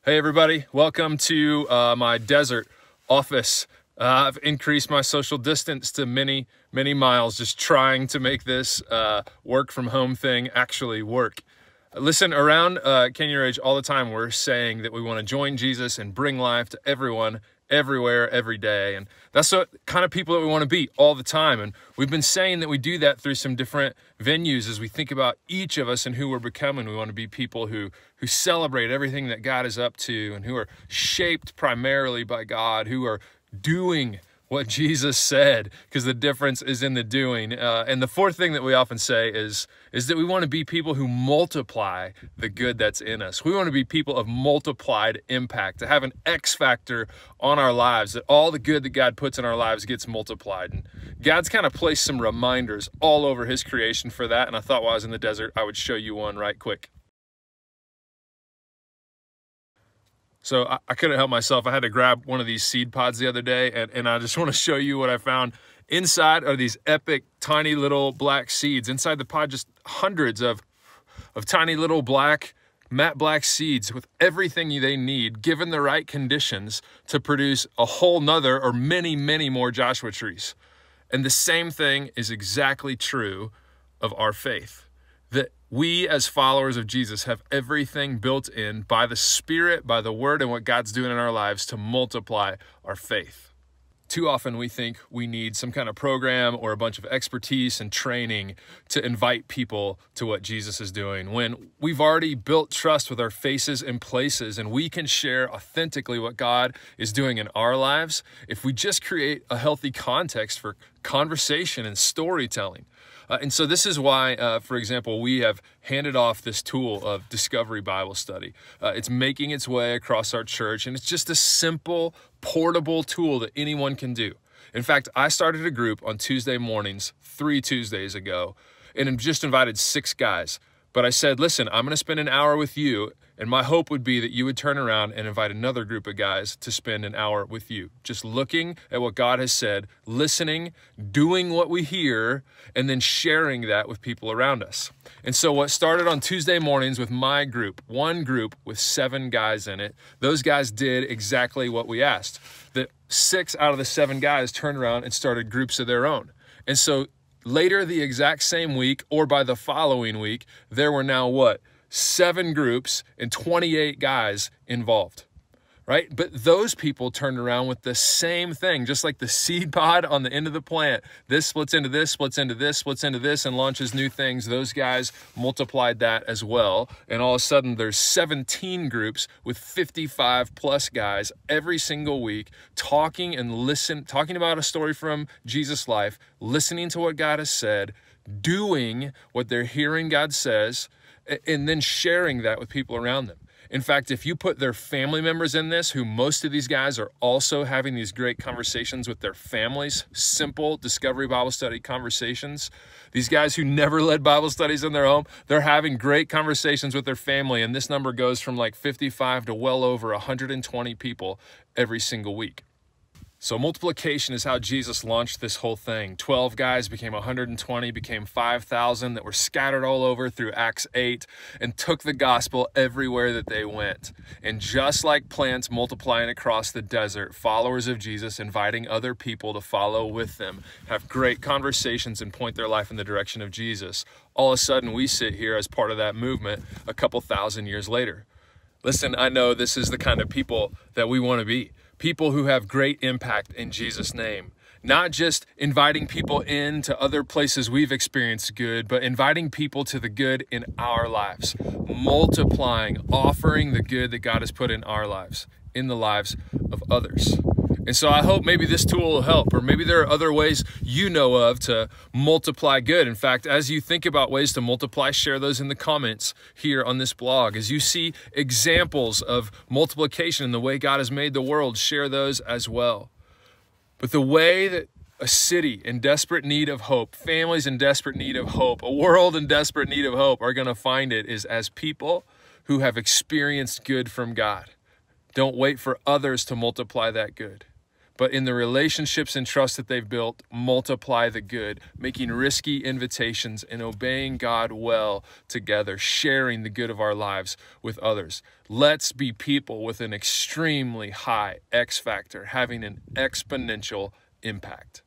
Hey everybody, welcome to my desert office. I've increased my social distance to many miles, just trying to make this work from home thing actually work. Listen, around Canyon Ridge all the time, we're saying that we want to join Jesus and bring life to everyone, everywhere, every day. And that's the kind of people that we want to be all the time. And we've been saying that we do that through some different venues as we think about each of us and who we're becoming. We want to be people who celebrate everything that God is up to and who are shaped primarily by God, who are doing what Jesus said, because the difference is in the doing. And the fourth thing that we often say is that we want to be people who multiply the good that's in us. We want to be people of multiplied impact, to have an X factor on our lives, that all the good that God puts in our lives gets multiplied. And God's kind of placed some reminders all over his creation for that. And I thought while I was in the desert, I would show you one right quick. So I couldn't help myself. I had to grab one of these seed pods the other day, and I just want to show you what I found. Inside are these epic, tiny little black seeds. Inside the pod, just hundreds of tiny little matte black seeds with everything they need, given the right conditions, to produce a whole nother or many more Joshua trees. And the same thing is exactly true of our faith. That we as followers of Jesus have everything built in by the Spirit, by the Word, and what God's doing in our lives to multiply our faith. Too often we think we need some kind of program or a bunch of expertise and training to invite people to what Jesus is doing, when we've already built trust with our faces and places, and we can share authentically what God is doing in our lives if we just create a healthy context for conversation and storytelling. And so this is why, for example, we have handed off this tool of Discovery Bible Study. It's making its way across our church, and it's just a simple, portable tool that anyone can do. In fact, I started a group on Tuesday mornings 3 Tuesdays ago, and I've just invited 6 guys. But I said, listen, I'm going to spend an hour with you, and my hope would be that you would turn around and invite another group of guys to spend an hour with you. Just looking at what God has said, listening, doing what we hear, and then sharing that with people around us. And so what started on Tuesday mornings with my group, one group with 7 guys in it, those guys did exactly what we asked. That 6 out of the 7 guys turned around and started groups of their own. And so later the exact same week, or by the following week, there were now 7 groups and 28 guys involved, right? But those people turned around with the same thing, just like the seed pod on the end of the plant. This splits into this, splits into this, splits into this, and launches new things. Those guys multiplied that as well. And all of a sudden there's 17 groups with 55 plus guys every single week talking about a story from Jesus' life, listening to what God has said, doing what they're hearing God says, and then sharing that with people around them. In fact, if you put their family members in this, who most of these guys are also having these great conversations with their families, simple Discovery Bible Study conversations. These guys who never led Bible studies in their home, they're having great conversations with their family, and this number goes from like 55 to well over 120 people every single week. So multiplication is how Jesus launched this whole thing. 12 guys became 120, became 5,000 that were scattered all over through Acts 8 and took the gospel everywhere that they went. And just like plants multiplying across the desert, followers of Jesus inviting other people to follow with them, have great conversations and point their life in the direction of Jesus. All of a sudden we sit here as part of that movement a couple thousand years later. Listen, I know this is the kind of people that we want to be. People who have great impact in Jesus' name. Not just inviting people into other places we've experienced good, but inviting people to the good in our lives. Multiplying, offering the good that God has put in our lives, in the lives of others. And so I hope maybe this tool will help, or maybe there are other ways you know of to multiply good. In fact, as you think about ways to multiply, share those in the comments here on this blog. As you see examples of multiplication in the way God has made the world, share those as well. But the way that a city in desperate need of hope, families in desperate need of hope, a world in desperate need of hope are going to find it is as people who have experienced good from God. Don't wait for others to multiply that good, but in the relationships and trust that they've built, multiply the good, making risky invitations and obeying God well together, sharing the good of our lives with others. Let's be people with an extremely high X factor, having an exponential impact.